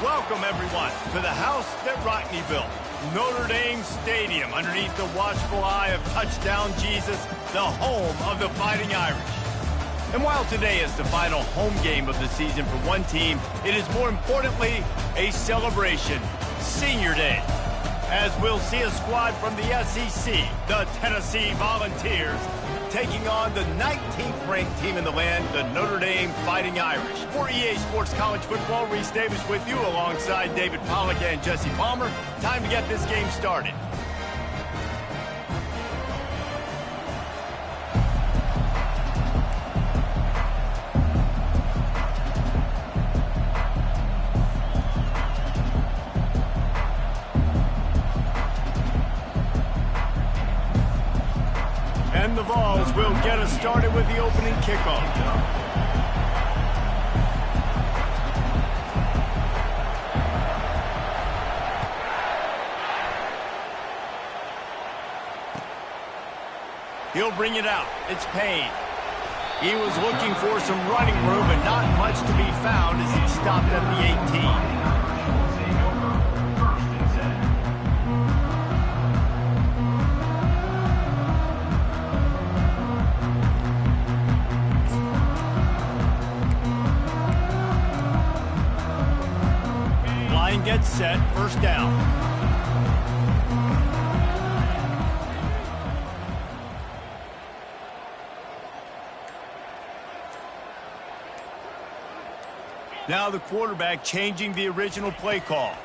Welcome, everyone, to the house that Rockney built, Notre Dame Stadium, underneath the watchful eye of Touchdown Jesus, the home of the Fighting Irish. And while today is the final home game of the season for one team, it is more importantly a celebration, Senior Day, as we'll see a squad from the SEC, the Tennessee Volunteers, taking on the 19th-ranked team in the land, the Notre Dame Fighting Irish. For EA Sports College Football, Reese Davis with you alongside David Pollack and Jesse Palmer. Time to get this game started. And the Vols will get us started with the opening kickoff. He'll bring it out. It's Payne. He was looking for some running room and not much to be found as he stopped at the 18. Gets set, first down. Now the quarterback changing the original play call.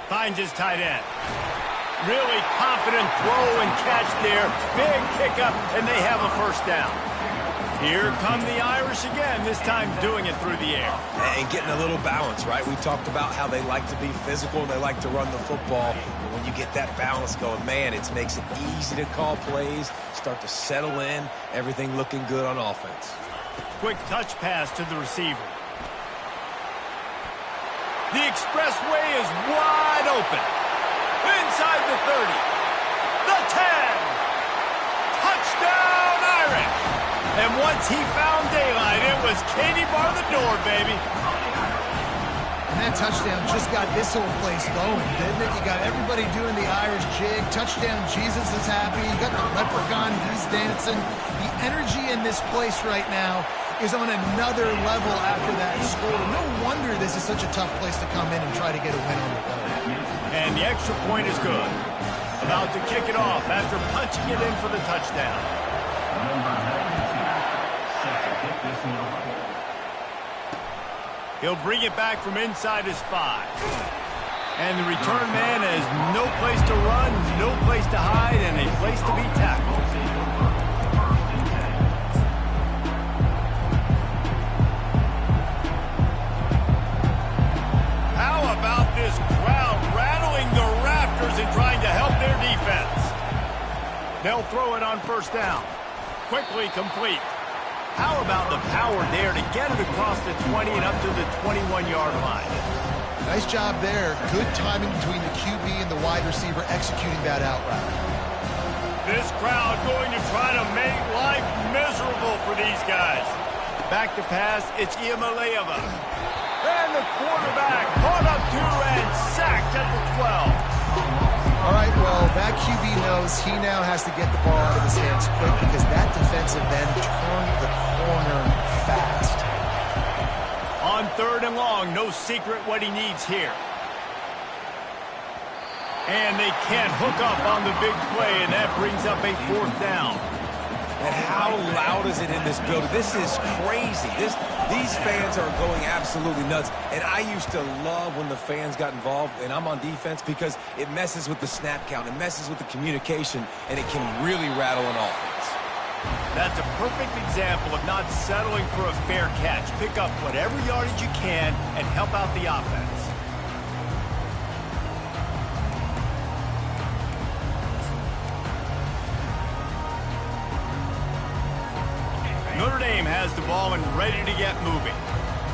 Finds his tight end. Really confident throw and catch there. Big pickup, and they have a first down. Here come the Irish again, this time doing it through the air. And getting a little balance, right? We talked about how they like to be physical and they like to run the football. But when you get that balance going, man, it makes it easy to call plays, start to settle in, everything looking good on offense. Quick touch pass to the receiver. The expressway is wide open. Inside the 30. The 10. Touchdown, Irish. And once he found daylight, it was Katie bar the door, baby. And that touchdown just got this whole place going, didn't it? You got everybody doing the Irish jig. Touchdown Jesus is happy. You got the leprechaun, he's dancing. The energy in this place right now is on another level after that score. No wonder this is such a tough place to come in and try to get a win on the road. And the extra point is good. About to kick it off after punching it in for the touchdown. He'll bring it back from inside his 5. And the return man has no place to run, no place to hide, and a place to be tackled. How about this crowd rattling the rafters and trying to help their defense? They'll throw it on first down. Quickly complete. How about the power there to get it across the 20 and up to the 21-yard line? Nice job there. Good timing between the QB and the wide receiver executing that out route. This crowd going to try to make life miserable for these guys. Back to pass, it's Iamaleava. And the quarterback caught up to and sacked at the 12. All right, well, that QB knows he now has to get the ball out of his hands quick because that defensive end turned the corner fast. On third and long, no secret what he needs here. And they can't hook up on the big play, and that brings up a fourth down. And how loud is it in this building? This is crazy. These fans are going absolutely nuts. And I used to love when the fans got involved, and I'm on defense, because it messes with the snap count. It messes with the communication, and it can really rattle an offense. That's a perfect example of not settling for a fair catch. Pick up whatever yardage you can and help out the offense. Notre Dame has the ball and ready to get moving.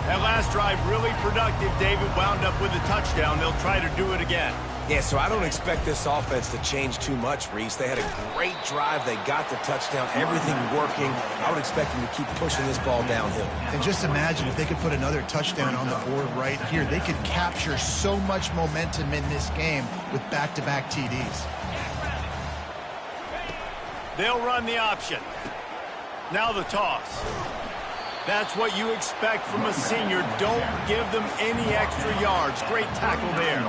That last drive really productive. David wound up with a touchdown. They'll try to do it again. Yeah, so I don't expect this offense to change too much, Reese. They had a great drive. They got the touchdown, everything working. I would expect them to keep pushing this ball downhill. And just imagine if they could put another touchdown on the board right here. They could capture so much momentum in this game with back-to-back TDs. They'll run the option. Now the toss. That's what you expect from a senior. Don't give them any extra yards. Great tackle there.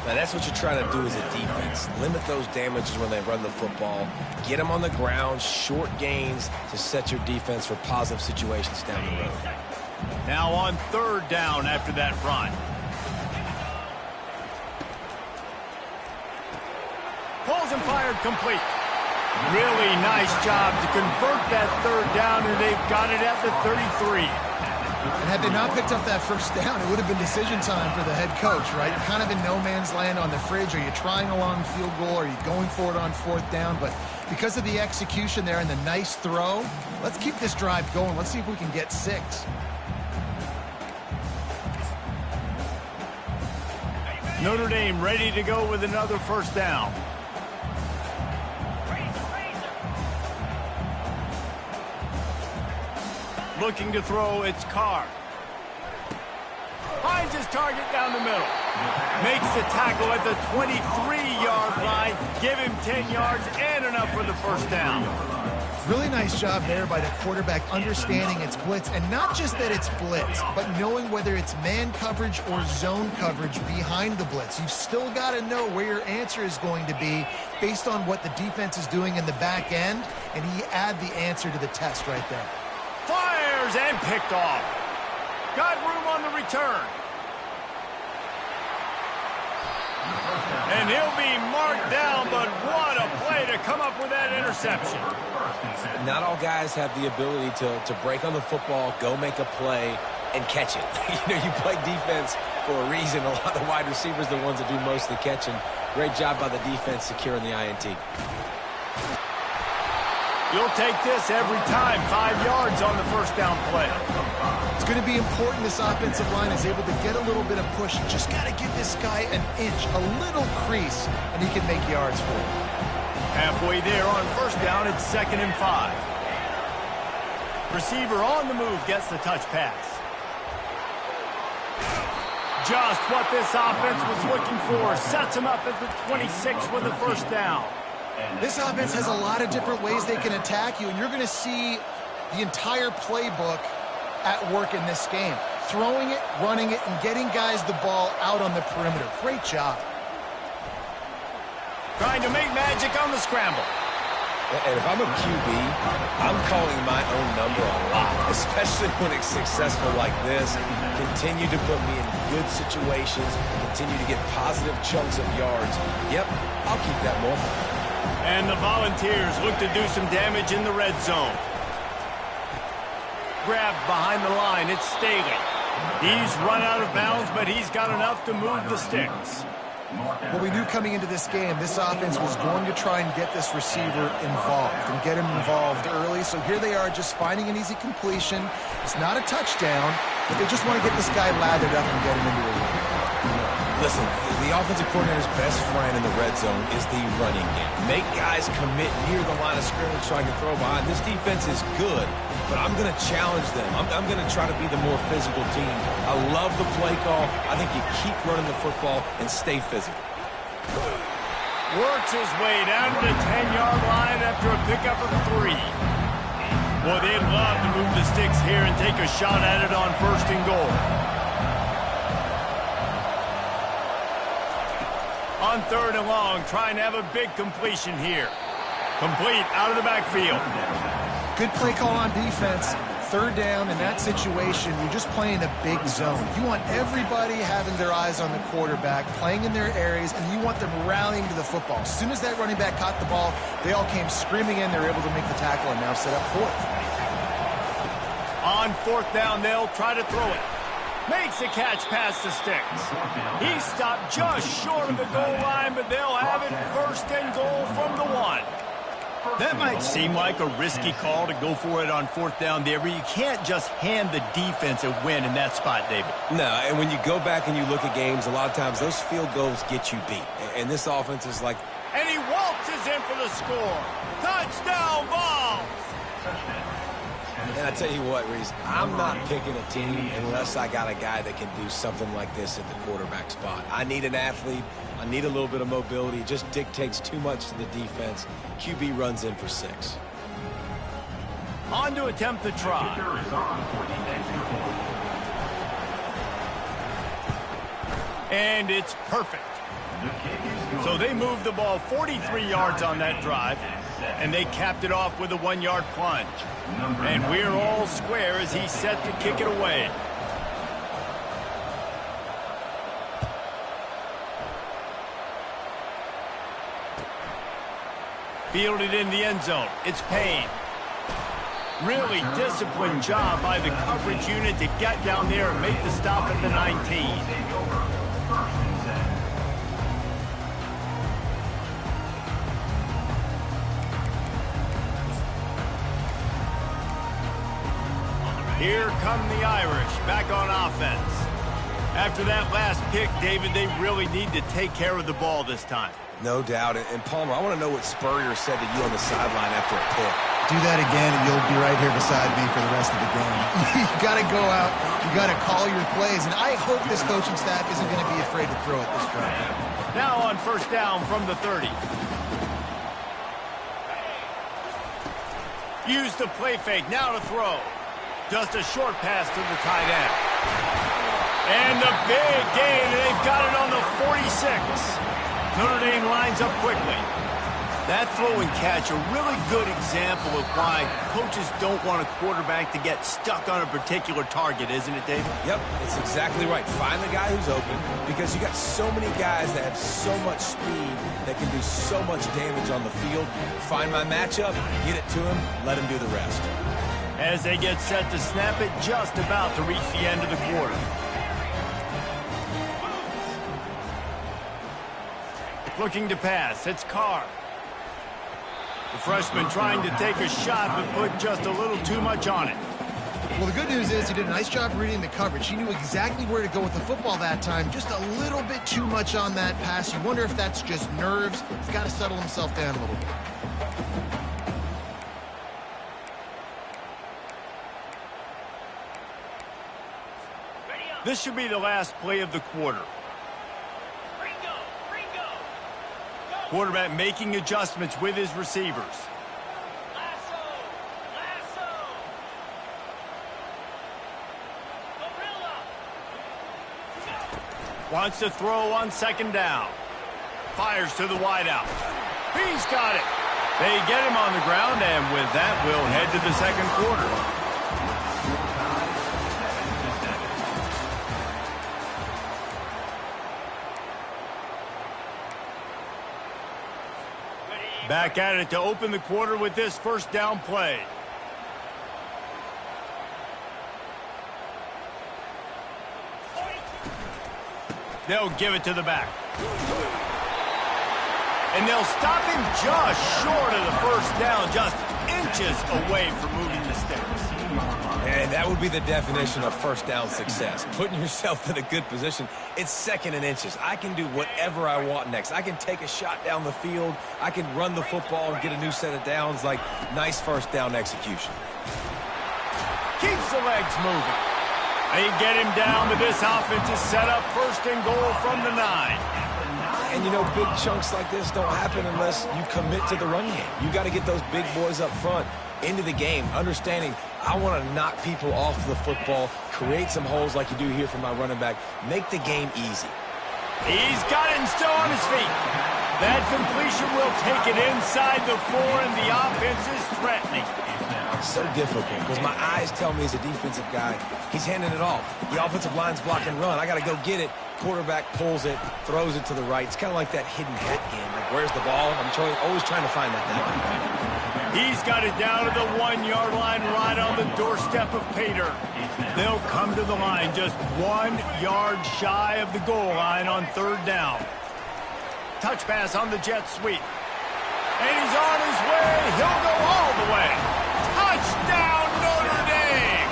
Now, that's what you're trying to do as a defense. Limit those damages when they run the football. Get them on the ground, short gains to set your defense for positive situations down the road. Now on third down after that run. Pulls and fired complete. Really nice job to convert that third down, and they've got it at the 33. And had they not picked up that first down, it would have been decision time for the head coach, right? You're kind of in no man's land on the fridge. Are you trying a long field goal? Are you going for it on fourth down? But because of the execution there and the nice throw, let's keep this drive going. Let's see if we can get 6. Notre Dame ready to go with another first down. Looking to throw, it's Carr. Finds his target down the middle. Makes the tackle at the 23-yard line. Give him 10 yards and enough for the first down. Really nice job there by the quarterback understanding it's blitz, and not just that it's blitz, but knowing whether it's man coverage or zone coverage behind the blitz. You've still got to know where your answer is going to be based on what the defense is doing in the back end, and he add the answer to the test right there. Fires and picked off. Got room on the return. And he'll be marked down, but what a play to come up with that interception. Not all guys have the ability to break on the football, go make a play, and catch it. You play defense for a reason. A lot of the wide receivers are the ones that do most of the catching. Great job by the defense securing the INT. You'll take this every time. 5 yards on the first down play. It's going to be important this offensive line is able to get a little bit of push. You just got to give this guy an inch, a little crease, and he can make yards for you. Halfway there on first down, it's 2nd and 5. Receiver on the move gets the touch pass. Just what this offense was looking for. Sets him up at the 26 with the first down. This offense has a lot of different ways they can attack you, and you're going to see the entire playbook at work in this game. Throwing it, running it, and getting guys the ball out on the perimeter. Great job. Trying to make magic on the scramble. And if I'm a QB, I'm calling my own number a lot, especially when it's successful like this. Continue to put me in good situations, continue to get positive chunks of yards. Yep, I'll keep that more. And the Volunteers look to do some damage in the red zone. Grabbed behind the line, it's Staley. He's run out of bounds, but he's got enough to move the sticks. Well, we knew coming into this game, this offense was going to try and get this receiver involved and get him involved early. So here they are just finding an easy completion. It's not a touchdown, but they just want to get this guy lathered up and get him into a run. Listen, the offensive coordinator's best friend in the red zone is the running game. Make guys commit near the line of scrimmage so I can throw behind. This defense is good, but I'm going to challenge them. I'm going to try to be the more physical team. I love the play call. I think you keep running the football and stay physical. Works his way down to the 10-yard line after a pickup of 3. Boy, they'd love to move the sticks here and take a shot at it on 1st and goal. On 3rd and long, trying to have a big completion here. Complete out of the backfield. Good play call on defense. 3rd down in that situation, you're just playing a big zone. You want everybody having their eyes on the quarterback, playing in their areas, and you want them rallying to the football. As soon as that running back caught the ball, they all came screaming in. They were able to make the tackle and now set up 4th. On 4th down, they'll try to throw it. Makes a catch past the sticks. He stopped just short of the goal line, but they'll have it 1st and goal from the 1. That might seem like a risky call to go for it on 4th down there, but you can't just hand the defense a win in that spot, David. No, and when you go back and you look at games, a lot of times those field goals get you beat. And this offense is like... And he waltzes in for the score. Touchdown, Vols! And I tell you what, Reese, I'm not picking a team unless I got a guy that can do something like this at the quarterback spot. I need an athlete. I need a little bit of mobility. It just dictates too much to the defense. QB runs in for 6. On to attempt the try. And it's perfect. So they moved the ball 43 yards on that drive, and they capped it off with a 1-yard plunge. And we're all square as he's set to kick it away. Fielded in the end zone. It's Payne. Really disciplined job by the coverage unit to get down there and make the stop at the 19. Here come the Irish back on offense. After that last pick, David, they really need to take care of the ball this time. No doubt. And Palmer, I want to know what Spurrier said to you on the sideline after a pick. Do that again, and you'll be right here beside me for the rest of the game. You got to go out. You got to call your plays, and I hope this coaching staff isn't going to be afraid to throw at this point. Now on 1st down from the 30. Use the play fake. Now to throw. Just a short pass to the tight end. And the big gain, and they've got it on the 46. Notre Dame lines up quickly. That throw and catch, a really good example of why coaches don't want a quarterback to get stuck on a particular target, isn't it, David? Yep, it's exactly right. Find the guy who's open, because you got so many guys that have so much speed that can do so much damage on the field. Find my matchup, get it to him, let him do the rest. As they get set to snap it, just about to reach the end of the quarter. Looking to pass, it's Carr. The freshman trying to take a shot, but put just a little too much on it. Well, the good news is he did a nice job reading the coverage. He knew exactly where to go with the football that time. Just a little bit too much on that pass. You wonder if that's just nerves. He's got to settle himself down a little bit. This should be the last play of the quarter. Quarterback making adjustments with his receivers. Wants to throw on 2nd down. Fires to the wideout. He's got it. They get him on the ground, and with that, we'll head to the 2nd quarter. Back at it to open the quarter with this 1st down play. They'll give it to the back. And they'll stop him just short of the 1st down, just inches away from moving the sticks. And that would be the definition of 1st down success. Putting yourself in a good position. It's 2nd and inches. I can do whatever I want next. I can take a shot down the field. I can run the football and get a new set of downs. Like, nice 1st down execution. Keeps the legs moving. They get him down, but this offense is set up 1st and goal from the 9. And, you know, big chunks like this don't happen unless you commit to the run game. You got to get those big boys up front into the game, understanding I want to knock people off the football, create some holes like you do here for my running back, make the game easy. He's got it and still on his feet. That completion will take it inside the 4, and the offense is threatening. It's so difficult because my eyes tell me as a defensive guy, he's handing it off. The offensive line's block and run. I got to go get it. Quarterback pulls it, throws it to the right. It's kind of like that hidden hat game. Like, where's the ball? I'm always trying to find that down. He's got it down to the 1-yard line right on the doorstep of Pater. They'll come to the line just 1 yard shy of the goal line on 3rd down. Touch pass on the jet sweep. And he's on his way. way. He'll go all the way. Touchdown, Notre Dame!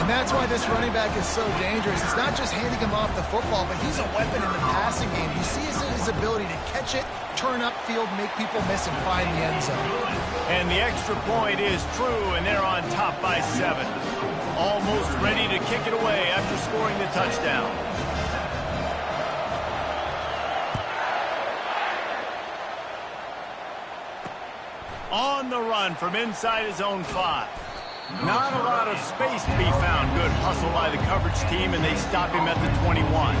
And that's why this running back is so dangerous. It's not just handing him off the football, but he's a weapon in the passing game. You see his ability to catch it, turn upfield, make people miss, and find the end zone. And the extra point is true, and they're on top by 7. Almost ready to kick it away after scoring the touchdown. On the run from inside his own 5. Not a lot of space to be found. Good hustle by the coverage team, and they stop him at the 21.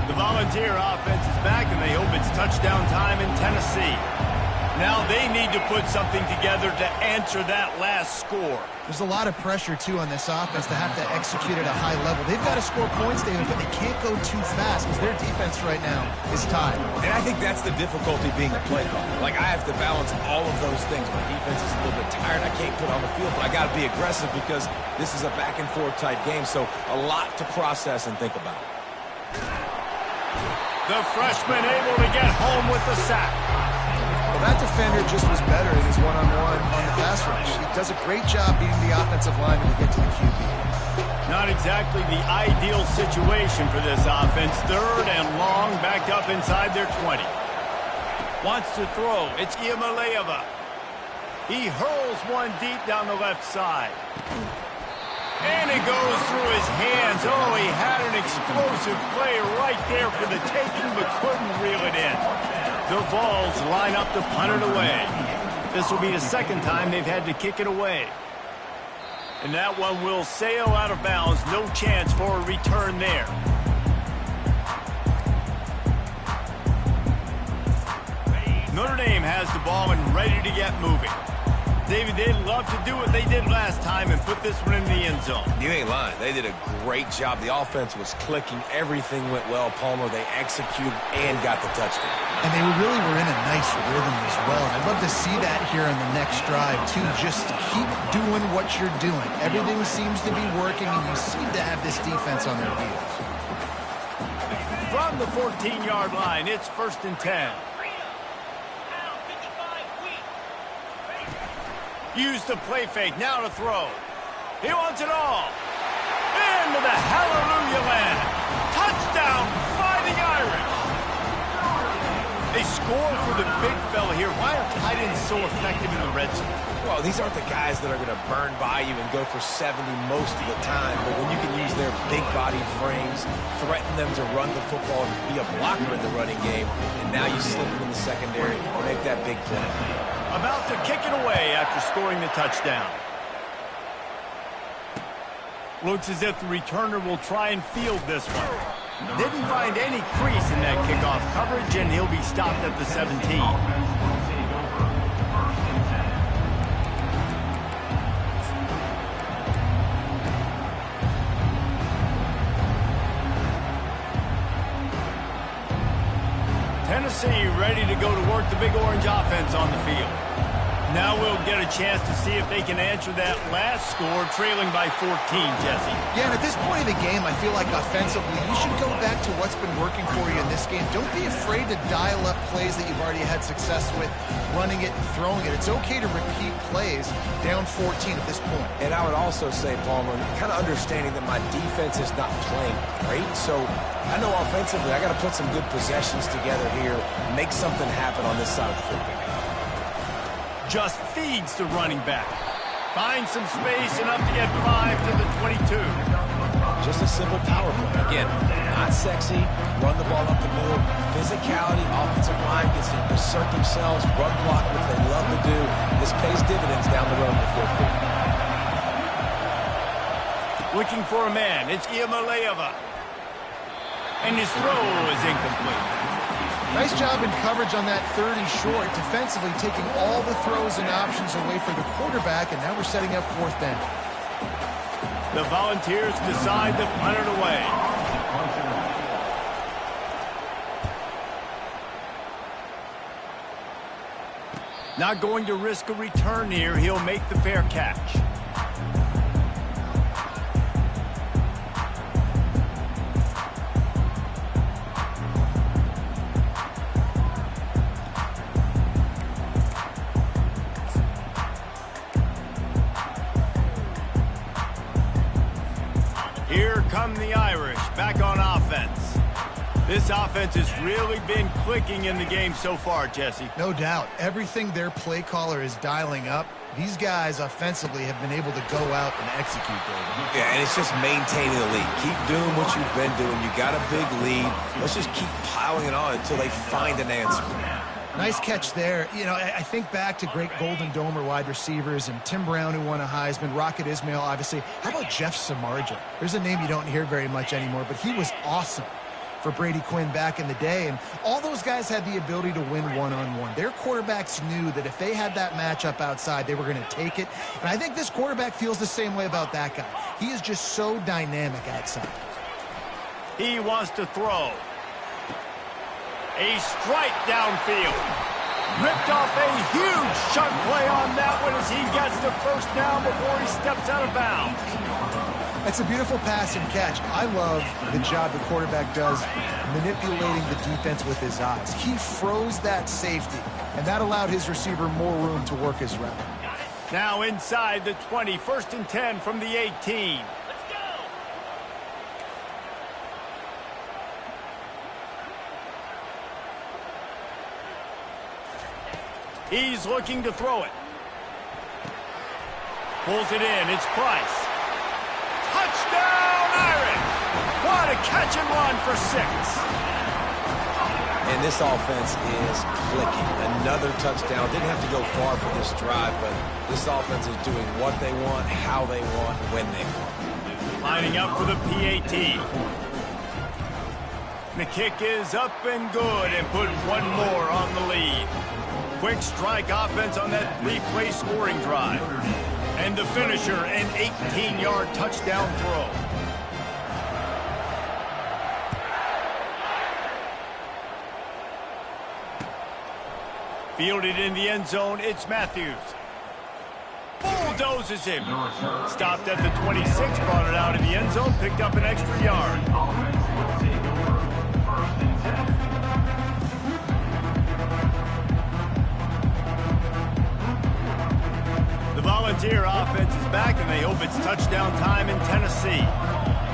The Volunteer offense is back, and they hope it's touchdown time in Tennessee. Now they need to put something together to answer that last score. There's a lot of pressure, too, on this offense to have to execute at a high level. They've got to score points, David, but they can't go too fast because their defense right now is tied. And I think that's the difficulty being a play caller. Like, I have to balance all of those things. My defense is a little bit tired. I can't put on the field, but I got to be aggressive because this is a back-and-forth type game, so a lot to process and think about. The freshman able to get home with the sack. Well, that defender just was better in his one-on-one on the pass rush. He does a great job beating the offensive lineman to get to the QB. Not exactly the ideal situation for this offense. 3rd and long, backed up inside their 20. Wants to throw. It's Iamaleava. He hurls one deep down the left side. And it goes through his hands. Oh, he had an explosive play right there for the taking, but couldn't reel it in. The Vols line up to punt it away. This will be the 2nd time they've had to kick it away. And that one will sail out of bounds. No chance for a return there. Notre Dame has the ball and ready to get moving. David, they'd love to do what they did last time and put this one in the end zone. You ain't lying. They did a great job. The offense was clicking. Everything went well, Palmer. They executed and got the touchdown. And they really were in a nice rhythm as well. I'd love to see that here in the next drive, too. Just keep doing what you're doing. Everything seems to be working, and you seem to have this defense on their heels. From the 14-yard line, it's 1st and 10. Use the play fake, now to throw. He wants it all. Into the hallelujah land. Touchdown, Fighting Irish. They score for the big fella here. Why are tight ends so effective in the red zone? Well, these aren't the guys that are going to burn by you and go for 70 most of the time, but when you can use their big body frames, threaten them to run the football and be a blocker in the running game, and now you slip them in the secondary and make that big play. About to kick it away after scoring the touchdown. Looks as if the returner will try and field this one. Didn't find any crease in that kickoff coverage, and he'll be stopped at the 17. Tennessee ready to go to work the big orange offense on the field. Now we'll get a chance to see if they can answer that last score, trailing by 14, Jesse. Yeah, and at this point in the game, I feel like offensively, you should go back to what's been working for you in this game. Don't be afraid to dial up plays that you've already had success with, running it and throwing it. It's okay to repeat plays down 14 at this point. And I would also say, Palmer, kind of understanding that my defense is not playing great, so I know offensively I got to put some good possessions together here, make something happen on this side of the football. Just feeds the running back. Finds some space, enough to get 5 to the 22. Just a simple power play. Again, not sexy, run the ball up the middle, physicality, offensive line gets to assert themselves, run block, which they love to do. This pays dividends down the road in the 4th quarter. Looking for a man, it's Iamaleava. And his throw is incomplete. Nice job in coverage on that 30 short, defensively taking all the throws and options away for the quarterback, and now we're setting up 4th down. The Volunteers decide to punt it away. Not going to risk a return here. He'll make the fair catch. offense. This offense has really been clicking in the game so far, Jesse. No doubt. Everything their play caller is dialing up, these guys offensively have been able to go out and execute, David. Yeah, and it's just maintaining the lead. Keep doing what you've been doing. You got a big lead. Let's just keep piling it on until they find an answer. Nice catch there. You know, I think back to great Golden Domer wide receivers and Tim Brown, who won a Heisman, Rocket Ismail, obviously. How about Jeff Samardzija? There's a name you don't hear very much anymore, but he was awesome for Brady Quinn back in the day, and all those guys had the ability to win one-on-one. Their quarterbacks knew that if they had that matchup outside, they were going to take it, and I think this quarterback feels the same way about that guy. He is just so dynamic outside. He wants to throw. A strike downfield. Ripped off a huge chunk play on that one as he gets the first down before he steps out of bounds. It's a beautiful pass and catch. I love the job the quarterback does manipulating the defense with his eyes. He froze that safety, and that allowed his receiver more room to work his route. Now inside the 20, 1st and 10 from the 18. He's looking to throw it. Pulls it in. It's Price. Touchdown, Irish! What a catch and run for 6. And this offense is clicking. Another touchdown. Didn't have to go far for this drive, but this offense is doing what they want, how they want, when they want. Lining up for the PAT. The kick is up and good and put one more on the lead. Quick strike offense on that 3-play scoring drive. And the finisher, an 18-yard touchdown throw. Fielded in the end zone, it's Matthews. Bulldozes him. Stopped at the 26, brought it out of the end zone, picked up an extra yard. The Volunteer offense is back, and they hope it's touchdown time in Tennessee.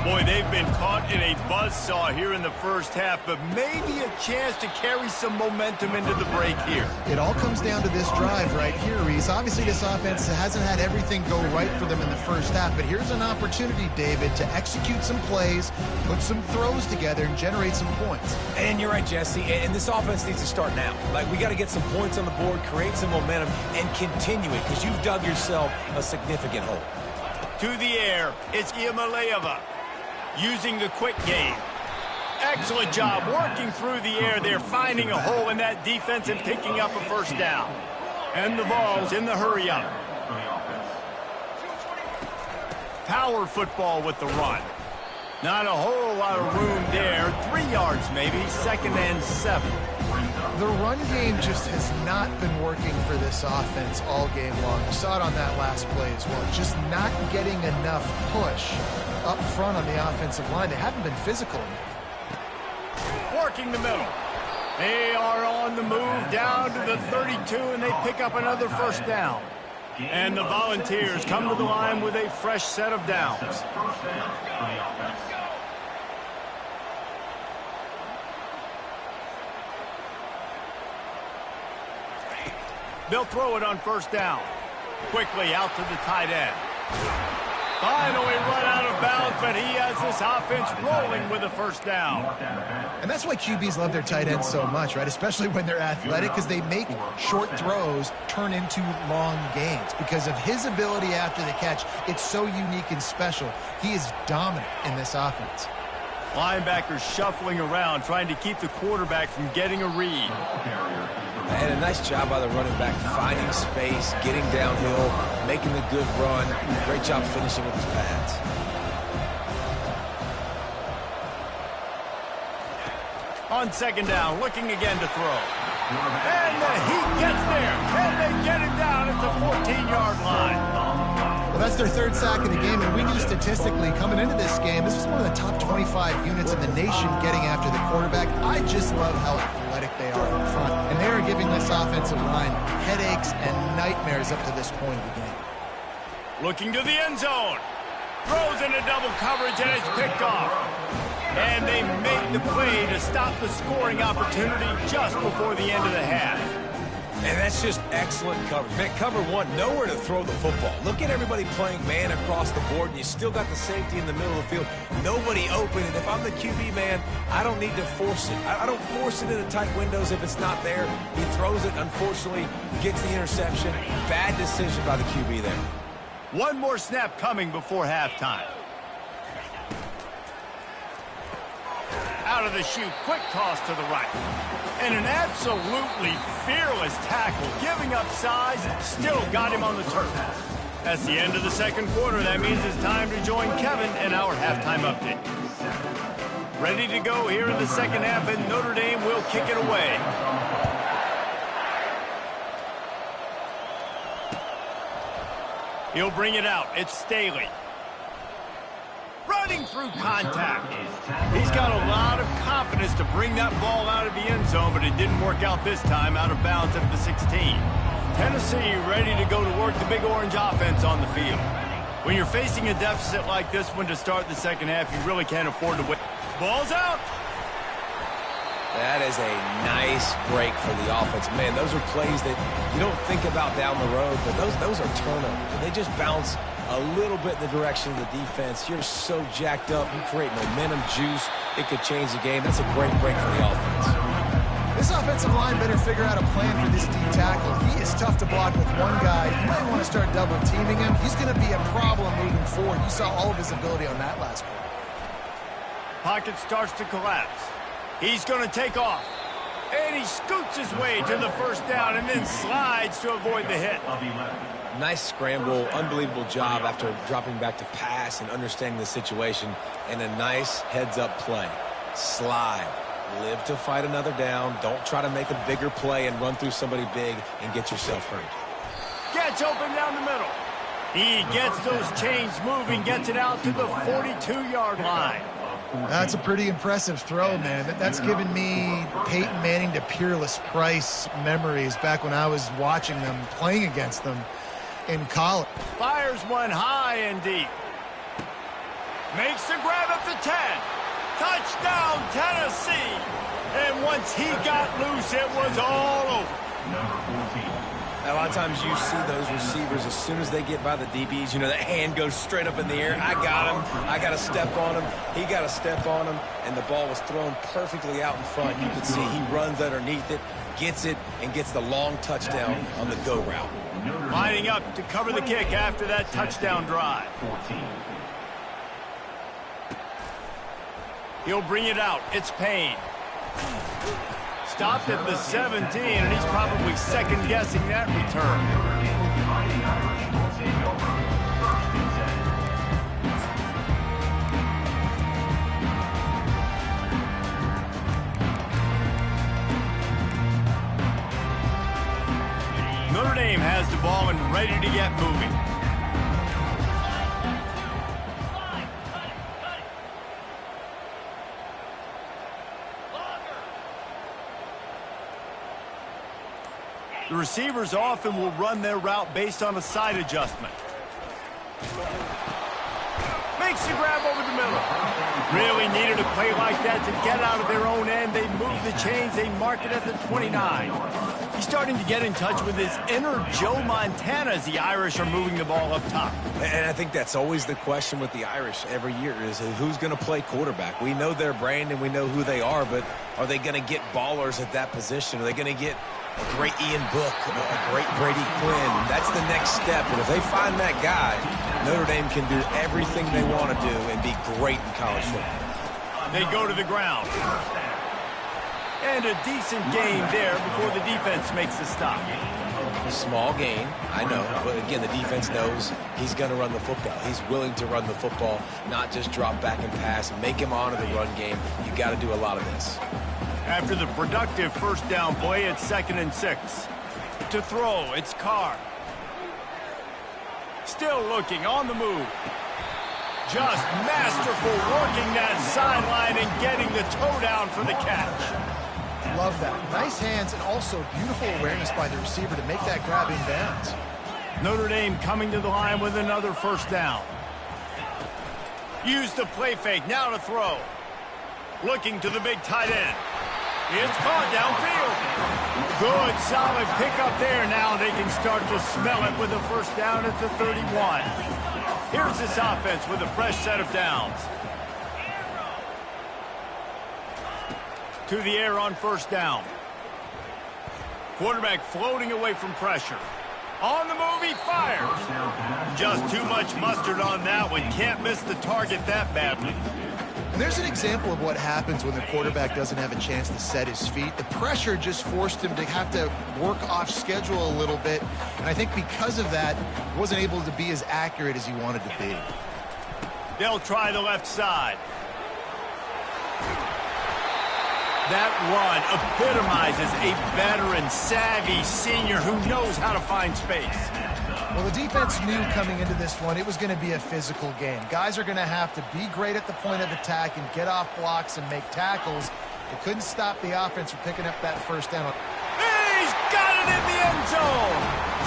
Boy, they've been caught in a buzzsaw here in the first half, but maybe a chance to carry some momentum into the break here. It all comes down to this drive right here, Reese. Obviously, this offense hasn't had everything go right for them in the first half, but here's an opportunity, David, to execute some plays, put some throws together, and generate some points. And you're right, Jesse, and this offense needs to start now. Like, we got to get some points on the board, create some momentum, and continue it, because you've dug yourself a significant hole. To the air, it's Iamaleava. Using the quick game. Excellent job working through the air there, finding a hole in that defense and picking up a first down. And the Vols in the hurry-up. Power football with the run. Not a whole lot of room there. 3 yards maybe, 2nd and 7. The run game just has not been working for this offense all game long. You saw it on that last play as well. Just not getting enough push up front on the offensive line. They haven't been physical enough. Working the middle. They are on the move down to the 32, and they pick up another first down. And the Volunteers come to the line with a fresh set of downs. They'll throw it on first down. Quickly out to the tight end. Finally run out of bounds, but he has this offense rolling with a first down. And that's why QBs love their tight ends so much, right? Especially when they're athletic, because they make short throws turn into long gains. Because of his ability after the catch, it's so unique and special. He is dominant in this offense. Linebackers shuffling around, trying to keep the quarterback from getting a read. And a nice job by the running back, finding space, getting downhill, making a good run. Great job finishing with his pads. On 2nd down, looking again to throw. And the Heat gets there. And they get him down at the 14-yard line. Well, that's their 3rd sack of the game, and we knew statistically coming into this game, this was one of the top 25 units in the nation getting after the quarterback. I just love how athletic they are in front, and they are giving this offensive line headaches and nightmares up to this point of the game. Looking to the end zone. Throws into double coverage, and it's picked off. And they make the play to stop the scoring opportunity just before the end of the half. And that's just excellent coverage. Man, cover one, nowhere to throw the football. Look at everybody playing man across the board, and you still got the safety in the middle of the field. Nobody open, and if I'm the QB, man, I don't need to force it. I don't force it into tight windows if it's not there. He throws it, unfortunately, gets the interception. Bad decision by the QB there. One more snap coming before halftime. Out of the chute, quick toss to the right. And an absolutely fearless tackle, giving up size, still got him on the turf. That's the end of the second quarter. That means it's time to join Kevin in our halftime update. Ready to go here in the second half, and Notre Dame will kick it away. He'll bring it out. It's Staley. Running through contact. He's got a lot of confidence to bring that ball out of the end zone, but it didn't work out this time, out of bounds at the 16. Tennessee ready to go to work the Big Orange offense on the field. When you're facing a deficit like this one to start the second half, you really can't afford to wait. Ball's out. That is a nice break for the offense. Man, those are plays that you don't think about down the road, but those are turnovers. They just bounce a little bit in the direction of the defense. You're so jacked up. You create momentum, juice. It could change the game. That's a great break for the offense. This offensive line better figure out a plan for this D tackle. He is tough to block with one guy. You might want to start double teaming him. He's going to be a problem moving forward. You saw all of his ability on that last play. Pocket starts to collapse. He's going to take off. And he scoots his way to the first down and then slides to avoid the hit. Nice scramble, unbelievable job after dropping back to pass and understanding the situation, and a nice heads-up play. Slide. Live to fight another down. Don't try to make a bigger play and run through somebody big and get yourself hurt. Gets open down the middle. He gets those chains moving, gets it out to the 42-yard line. That's a pretty impressive throw, man. That's given me Peyton Manning to Peerless Price memories back when I was watching them, playing against them in college. Fires one high and deep. Makes the grab at the 10. Touchdown, Tennessee. And once he got loose, it was all over. A lot of times you see those receivers, as soon as they get by the DBs, you know, that hand goes straight up in the air. I got him. I got to step on him. He got to step on him. And the ball was thrown perfectly out in front. You could see he runs underneath it, gets it, and gets the long touchdown on the go route. Lining up to cover the kick after that touchdown drive. He'll bring it out. It's Payne. Stopped at the 17, and he's probably second-guessing that return. Notre Dame has the ball and ready to get moving. The receivers often will run their route based on a side adjustment. Makes the grab over the middle. Really needed a play like that to get out of their own end. They move the chains. They mark it at the 29. He's starting to get in touch with his inner Joe Montana as the Irish are moving the ball up top. And I think that's always the question with the Irish every year is who's going to play quarterback. We know their brand and we know who they are, but are they going to get ballers at that position? Are they going to get a great Ian Book, a great Brady Quinn? That's the next step. And if they find that guy, Notre Dame can do everything they want to do and be great in college football. They go to the ground. And a decent gain there before the defense makes the stop. Small gain, I know. But again, the defense knows he's going to run the football. He's willing to run the football, not just drop back and pass. Make him honor the run game. You got to do a lot of this. After the productive first down play, it's 2nd and 6. To throw, it's Carr. Still looking, on the move. Just masterful working that sideline and getting the toe down for the catch. Love that. Nice hands and also beautiful awareness by the receiver to make that grab in bounds. Notre Dame coming to the line with another first down. Use the play fake, now to throw. Looking to the big tight end. It's caught downfield. Good, solid pickup there. Now they can start to smell it with a first down at the 31. Here's this offense with a fresh set of downs. To the air on first down. Quarterback floating away from pressure. On the move, he fires. Just too much mustard on that one. Can't miss the target that badly. And there's an example of what happens when the quarterback doesn't have a chance to set his feet. The pressure just forced him to have to work off schedule a little bit. And I think because of that, he wasn't able to be as accurate as he wanted to be. They'll try the left side. That run epitomizes a veteran, savvy senior who knows how to find space. Well, the defense knew coming into this one it was going to be a physical game. Guys are going to have to be great at the point of attack and get off blocks and make tackles. They couldn't stop the offense from picking up that first down. He's got it in the end zone.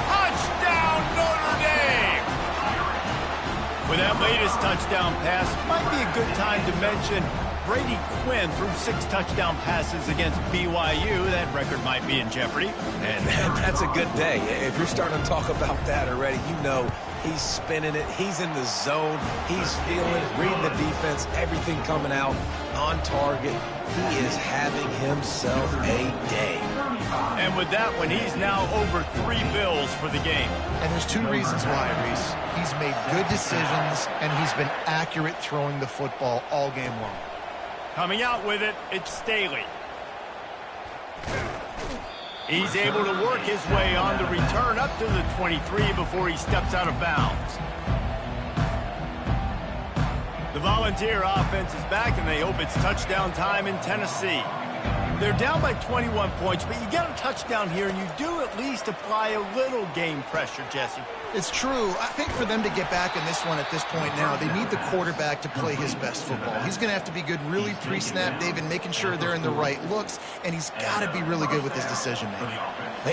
Touchdown, Notre Dame. With that latest touchdown pass, might be a good time to mention Brady Quinn threw 6 touchdown passes against BYU. That record might be in jeopardy. And that's a good day. If you're starting to talk about that already, you know he's spinning it. He's in the zone. He's feeling it, reading the defense, everything coming out on target. He is having himself a day. And with that one, he's now over 3 bills for the game. And there's 2 reasons why, Reese. He's made good decisions, and he's been accurate throwing the football all game long. Coming out with it, it's Staley. He's able to work his way on the return up to the 23 before he steps out of bounds. The Volunteer offense is back, and they hope it's touchdown time in Tennessee. They're down by 21 points, but you get a touchdown here, and you do at least apply a little game pressure, Jesse. It's true. I think for them to get back in this one at this point now, they need the quarterback to play his best football. He's going to have to be good really pre-snap, David, making sure they're in the right looks, and he's got to be really good with his decision-making.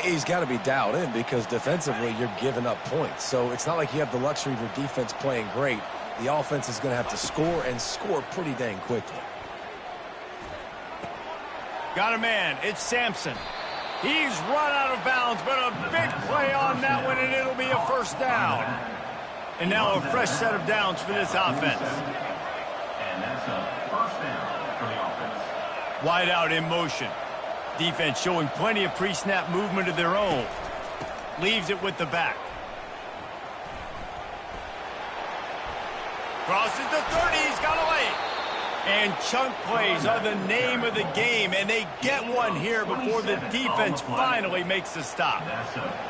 He's got to be dialed in because defensively you're giving up points. So it's not like you have the luxury of your defense playing great. The offense is going to have to score and score pretty dang quickly. Got a man. It's Sampson. He's run out of bounds, but a big play on that one, and it'll be a first down. And now a fresh set of downs for this offense. And that's a first down for the offense. Wide out in motion. Defense showing plenty of pre-snap movement of their own. Leaves it with the back. Crosses the 30. He's got away. And chunk plays are the name of the game, and they get one here before the defense finally makes the stop.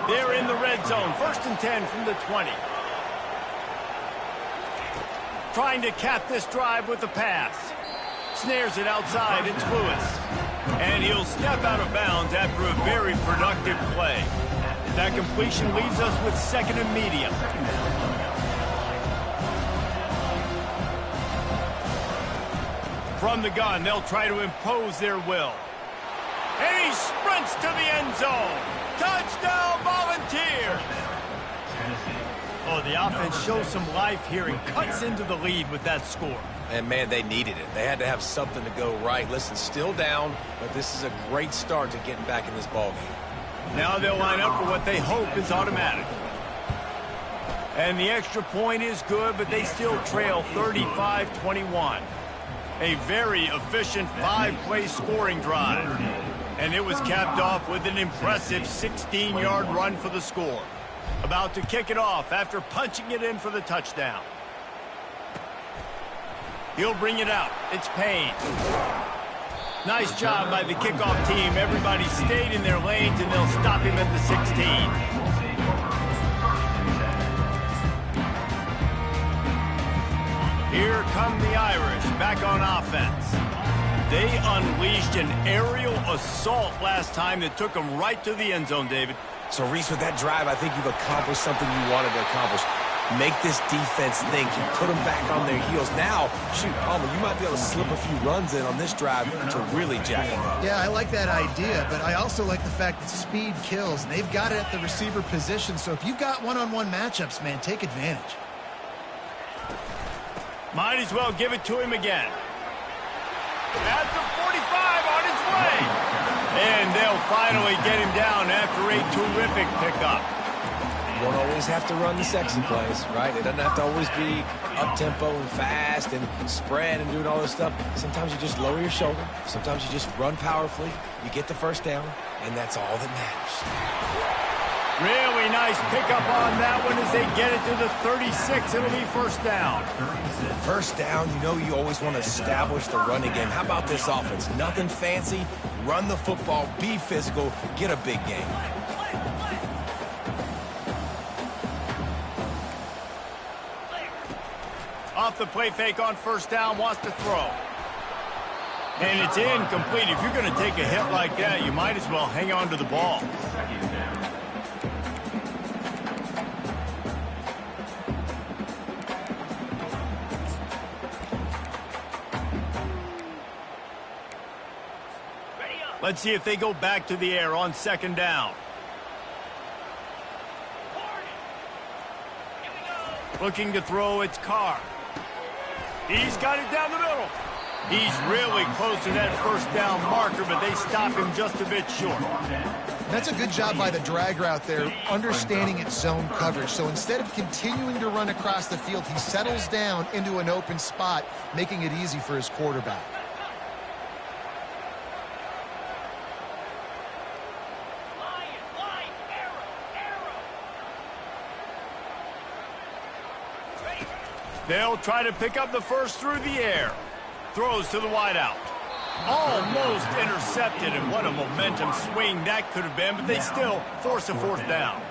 They're in the red zone, 1st and 10 from the 20. Trying to cap this drive with the pass. Snares it outside, it's Lewis. And he'll step out of bounds after a very productive play. That completion leaves us with 2nd and medium. From the gun, they'll try to impose their will. And he sprints to the end zone. Touchdown, Volunteers! Oh, the offense shows some life here and cuts into the lead with that score. And, man, they needed it. They had to have something to go right. Listen, still down, but this is a great start to getting back in this ballgame. Now they'll line up for what they hope is automatic. And the extra point is good, but they still trail 35-21. A very efficient 5-play scoring drive. And it was capped off with an impressive 16-yard run for the score. About to kick it off after punching it in for the touchdown. He'll bring it out. It's Payne. Nice job by the kickoff team. Everybody stayed in their lanes, and they'll stop him at the 16. Here come the Irish back on offense. They unleashed an aerial assault last time that took them right to the end zone, David. So, Reese, with that drive, I think you've accomplished something you wanted to accomplish. Make this defense think. You put them back on their heels. Now, shoot, Palmer, you might be able to slip a few runs in on this drive to really jack them up. Yeah, I like that idea, but I also like the fact that speed kills. They've got it at the receiver position, so if you've got one-on-one matchups, man, take advantage. Might as well give it to him again. At the 45, on his way. And they'll finally get him down after a terrific pickup. You don't always have to run the sexy plays, right? It doesn't have to always be up-tempo and fast and spread and doing all this stuff. Sometimes you just lower your shoulder. Sometimes you just run powerfully. You get the first down, and that's all that matters. Really nice pickup on that one as they get it to the 36. It'll be first down. First down, you know you always want to establish the running game. How about this offense? Nothing fancy. Run the football, be physical, get a big game. Off the play fake on first down, wants to throw. And it's incomplete. If you're going to take a hit like that, you might as well hang on to the ball. Let's see if they go back to the air on second down. Looking to throw, it's Carr. He's got it down the middle. He's really close to that first down marker, but they stop him just a bit short. That's a good job by the drag route there, understanding its zone coverage. So instead of continuing to run across the field, he settles down into an open spot, making it easy for his quarterback. They'll try to pick up the first through the air. Throws to the wideout. Almost intercepted, and what a momentum swing that could have been, but they still force a fourth down.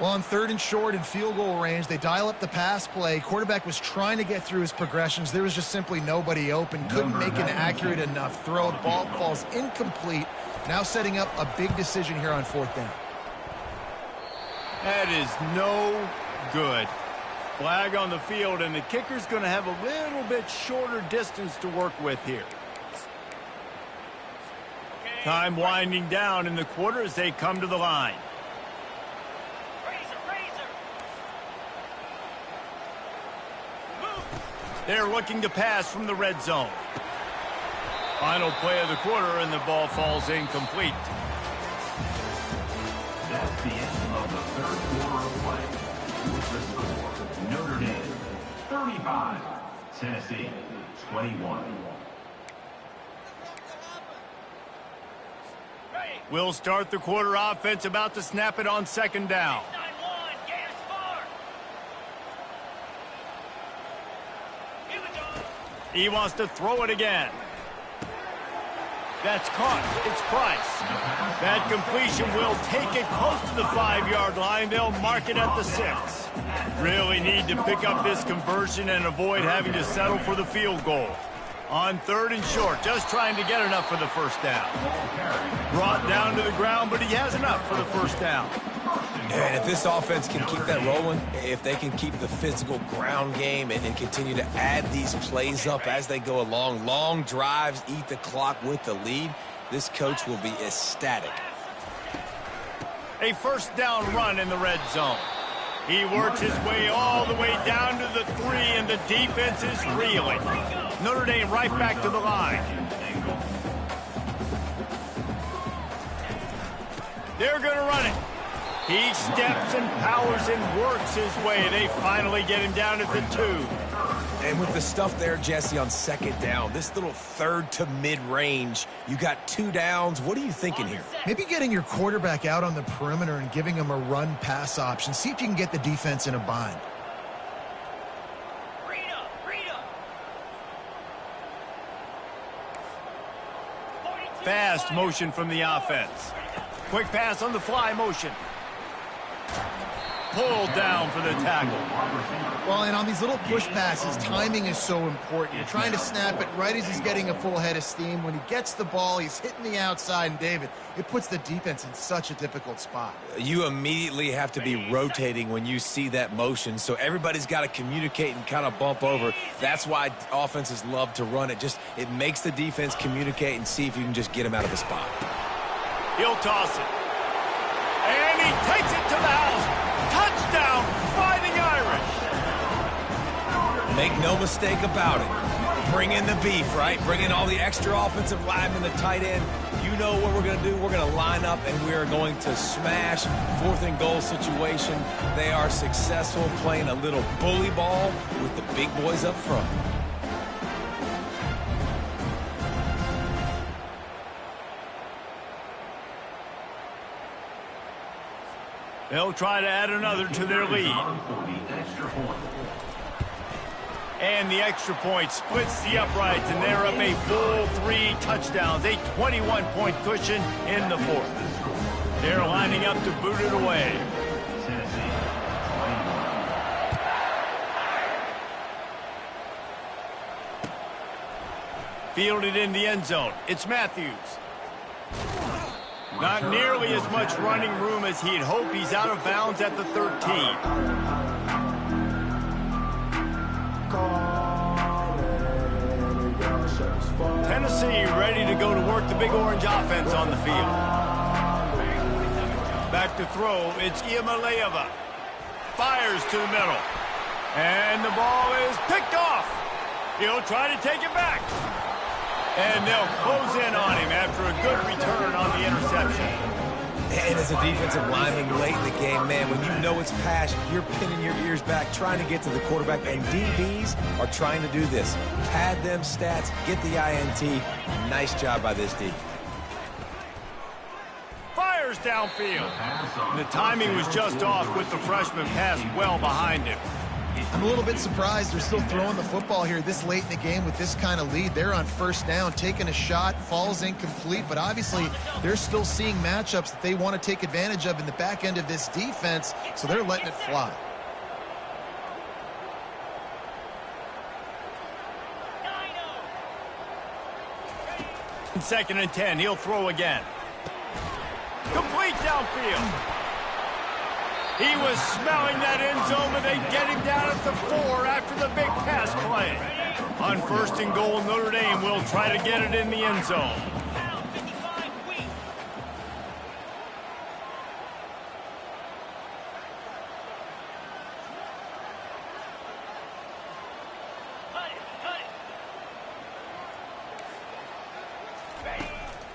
Well, on third and short and field goal range, they dial up the pass play. Quarterback was trying to get through his progressions. There was just simply nobody open. Couldn't make an accurate enough throw. Ball falls incomplete. Now setting up a big decision here on fourth down. That is no good. Flag on the field, and the kicker's going to have a little bit shorter distance to work with here. Time winding down in the quarter as they come to the line. They're looking to pass from the red zone. Final play of the quarter, and the ball falls incomplete. That's the end of the third quarter of play. With the score, Notre Dame 35, Tennessee 21. We'll start the quarter offense, about to snap it on second down. He wants to throw it again. That's caught. It's Price. That completion will take it close to the 5-yard line. They'll mark it at the 6. Really need to pick up this conversion and avoid having to settle for the field goal. On third and short, just trying to get enough for the first down. Brought down to the ground, but he has enough for the first down. And if this offense can keep that rolling, if they can keep the physical ground game and continue to add these plays up as they go along, long drives, eat the clock with the lead, this coach will be ecstatic. A first down run in the red zone. He works his way all the way down to the 3, and the defense is reeling. Notre Dame right back to the line. They're going to run it. He steps and powers and works his way. They finally get him down at the 2. And with the stuff there, Jesse, on second down, this little third to mid-range, you got 2 downs. What are you thinking here? Maybe getting your quarterback out on the perimeter and giving him a run-pass option. See if you can get the defense in a bind. Fast motion from the offense. Quick pass on the fly motion. Pulled down for the tackle. Well, and on these little push passes, timing is so important. You're trying to snap it right as he's getting a full head of steam. When he gets the ball, he's hitting the outside, and David, it puts the defense in such a difficult spot. You immediately have to be rotating when you see that motion, so everybody's got to communicate and kind of bump over. That's why offenses love to run it. It makes the defense communicate and see if you can just get him out of the spot. He'll toss it. And he takes it to the house. Touchdown, Fighting Irish. Make no mistake about it. Bring in the beef, right? Bring in all the extra offensive linemen, the tight end. You know what we're going to do. We're going to line up, and we are going to smash 4th and goal situation. They are successful playing a little bully ball with the big boys up front. They'll try to add another to their lead. And the extra point splits the uprights, and they're up a full 3 touchdowns, a 21-point cushion in the 4th. They're lining up to boot it away. Fielded in the end zone. It's Matthews. Not nearly as much running room as he'd hoped. He's out of bounds at the 13. Tennessee ready to go to work the Big Orange offense on the field. Back to throw, it's Iamaleava. Fires to the middle. And the ball is picked off. He'll try to take it back. And they'll close in on him after a good return on the interception. And as a defensive lineman late in the game, man, when you know it's pass, you're pinning your ears back, trying to get to the quarterback, and DBs are trying to do this. Pad them stats, get the INT. Nice job by this D. Fires downfield. The timing was just off with the freshman pass well behind him. I'm a little bit surprised they're still throwing the football here this late in the game with this kind of lead. They're on 1st down, taking a shot, falls incomplete, but obviously they're still seeing matchups that they want to take advantage of in the back end of this defense, so they're letting it fly. In 2nd and 10, he'll throw again. Complete downfield. He was smelling that end zone, but they get him down at the 4 after the big pass play. On 1st and goal, Notre Dame will try to get it in the end zone.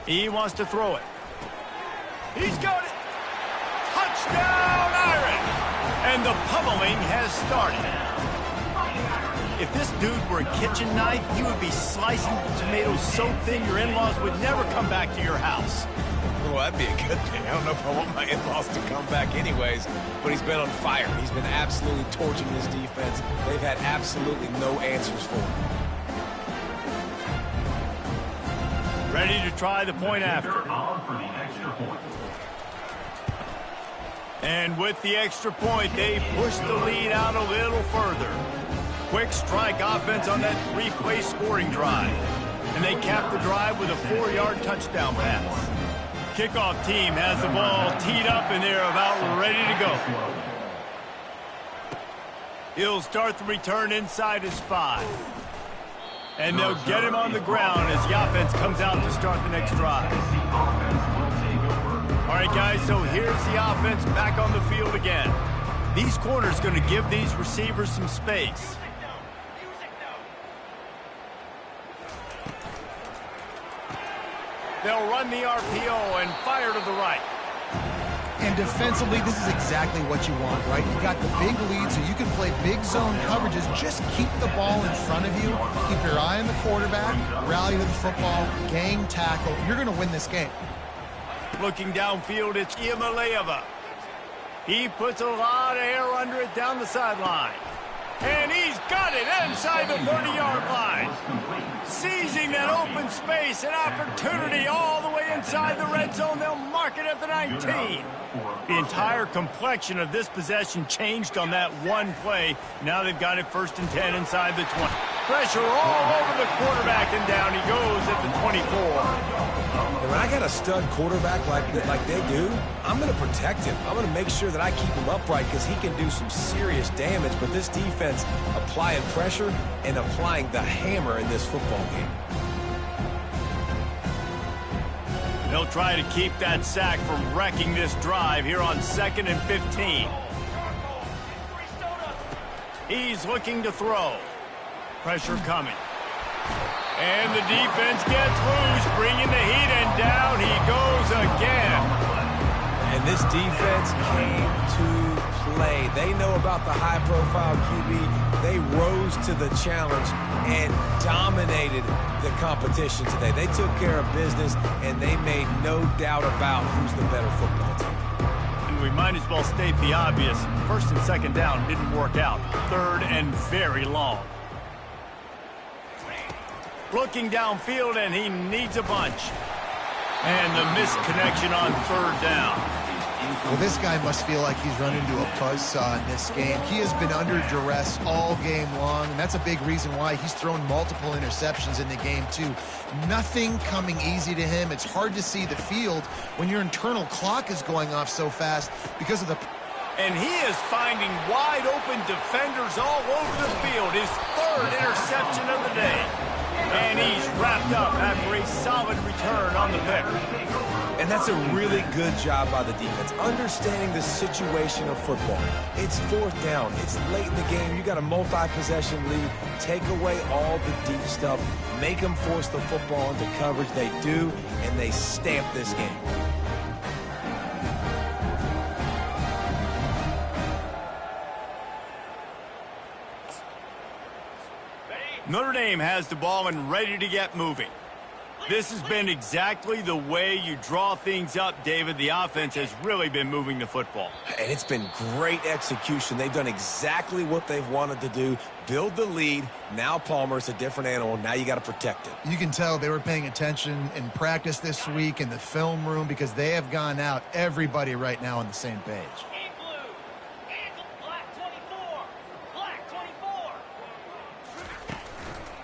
He wants to throw it. He's got it. Touchdown, Irish! And the pummeling has started. If this dude were a kitchen knife, he would be slicing tomatoes so thin your in-laws would never come back to your house. Well, that'd be a good thing. I don't know if I want my in-laws to come back anyways, but he's been on fire. He's been absolutely torching this defense. They've had absolutely no answers for him. Ready to try the point after. And with the extra point, they push the lead out a little further. Quick strike offense on that 3-play scoring drive. And they cap the drive with a 4-yard touchdown pass. Kickoff team has the ball teed up, and they're about ready to go. He'll start the return inside his 5. And they'll get him on the ground as the offense comes out to start the next drive. All right, guys, so here's the offense back on the field again. These corners going to give these receivers some space. They'll run the RPO and fire to the right. And defensively, this is exactly what you want, right? You got the big lead, so you can play big zone coverages. Just keep the ball in front of you. Keep your eye on the quarterback. Rally to the football. Gang tackle. You're going to win this game. Looking downfield, it's Iamaleava. He puts a lot of air under it down the sideline. And he's got it inside the 30-yard line. Seizing that open space, an opportunity all the way inside the red zone. They'll mark it at the 19. The entire complexion of this possession changed on that one play. Now they've got it 1st and 10 inside the 20. Pressure all over the quarterback, and down he goes at the 24. And when I got a stud quarterback like they do, I'm going to protect him. I'm going to make sure that I keep him upright because he can do some serious damage. But this defense applying pressure and applying the hammer in this football game. They'll try to keep that sack from wrecking this drive here on 2nd and 15. He's looking to throw. Pressure coming. And the defense gets loose, bringing the heat, and down he goes again. And this defense came to play. They know about the high-profile QB. They rose to the challenge and dominated the competition today. They took care of business, and they made no doubt about who's the better football team. And we might as well state the obvious. First and second down didn't work out. Third and very long. Looking downfield, and he needs a bunch. And the missed connection on third down. Well, this guy must feel like he's run into a buzzsaw in this game. He has been under duress all game long, and that's a big reason why he's thrown multiple interceptions in the game, too. Nothing coming easy to him. It's hard to see the field when your internal clock is going off so fast because of the... And he is finding wide-open defenders all over the field. His third interception of the day. And he's wrapped up after a solid return on the pick. And that's a really good job by the defense, understanding the situation of football. It's fourth down. It's late in the game. You got a multi-possession lead. Take away all the deep stuff. Make them force the football into coverage. They do, and they stamp this game. Notre Dame has the ball and ready to get moving. This has been exactly the way you draw things up, David. The offense has really been moving the football. And it's been great execution. They've done exactly what they've wanted to do. Build the lead. Now Palmer's a different animal. Now you got to protect it. You can tell they were paying attention in practice this week in the film room because they have gone out, everybody right now on the same page.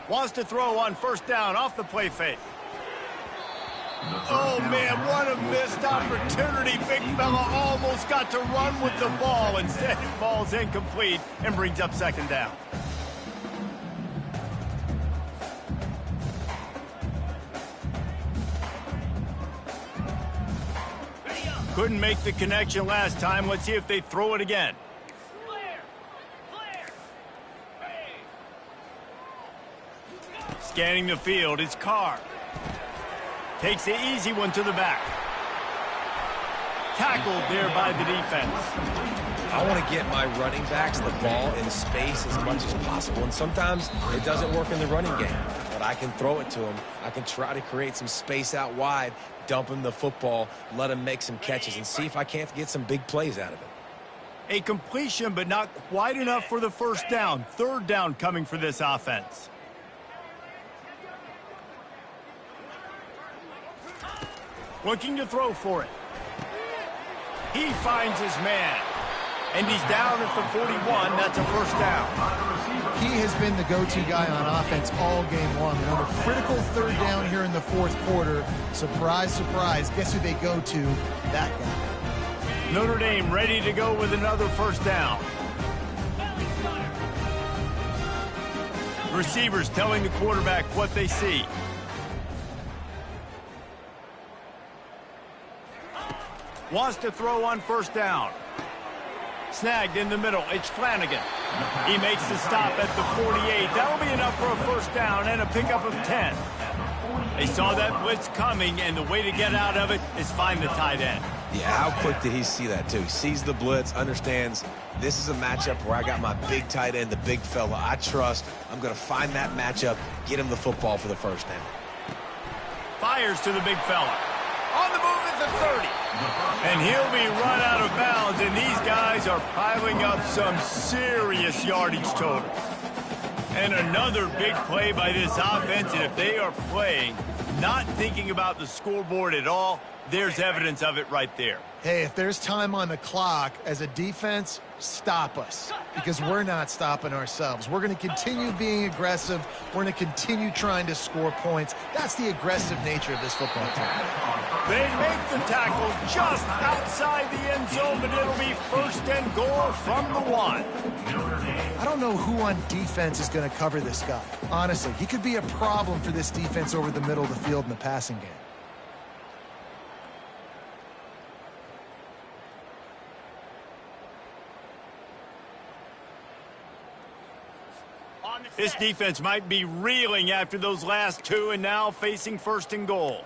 Wants to throw on first down off the play fake. Oh, man, what a missed opportunity. Big fella almost got to run with the ball. Instead, it falls incomplete and brings up second down. Couldn't make the connection last time. Let's see if they throw it again. Scanning the field, it's Carr. Takes the easy one to the back. Tackled there by the defense. I want to get my running backs the ball in space as much as possible, and sometimes it doesn't work in the running game, but I can throw it to them. I can try to create some space out wide, dump him the football, let him make some catches, and see if I can't get some big plays out of it. A completion, but not quite enough for the first down. Third down coming for this offense. Looking to throw for it. He finds his man. And he's down at the 41. That's a first down. He has been the go-to guy on offense all game long. And on a critical third down here in the fourth quarter, surprise, surprise, guess who they go to? That guy. Notre Dame ready to go with another first down. Receivers telling the quarterback what they see. Wants to throw on first down. Snagged in the middle. It's Flanagan. He makes the stop at the 48. That'll be enough for a first down and a pickup of 10. They saw that blitz coming, and the way to get out of it is find the tight end. Yeah, how quick did he see that, too? He sees the blitz, understands this is a matchup where I got my big tight end, the big fella I trust. I'm going to find that matchup, get him the football for the first down. Fires to the big fella. On the move at the 30. And he'll be run out of bounds, and these guys are piling up some serious yardage totals. And another big play by this offense, and if they are playing, not thinking about the scoreboard at all, there's evidence of it right there. Hey, if there's time on the clock, as a defense, stop us. Because we're not stopping ourselves. We're going to continue being aggressive. We're going to continue trying to score points. That's the aggressive nature of this football team. They make the tackle just outside the end zone, but it'll be first and goal from the 1. I don't know who on defense is going to cover this guy. Honestly, he could be a problem for this defense over the middle of the field in the passing game. On the This defense might be reeling after those last two and now facing first and goal.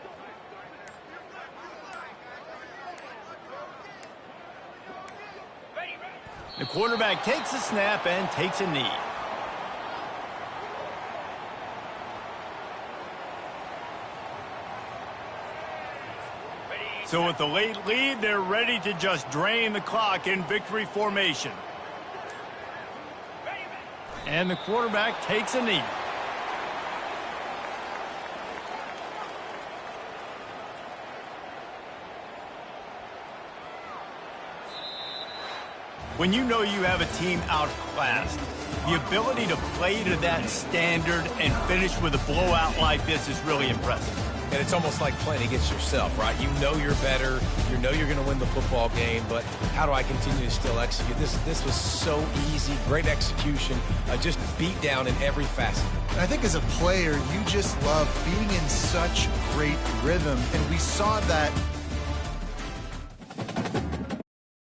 The quarterback takes a snap and takes a knee. So with the late lead, they're ready to just drain the clock in victory formation. And the quarterback takes a knee. When you know you have a team outclassed, the ability to play to that standard and finish with a blowout like this is really impressive. And it's almost like playing against yourself, right? You know you're better. You know you're going to win the football game, but how do I continue to still execute? This was so easy, great execution, just beat down in every facet. I think as a player, you just love being in such great rhythm, and we saw that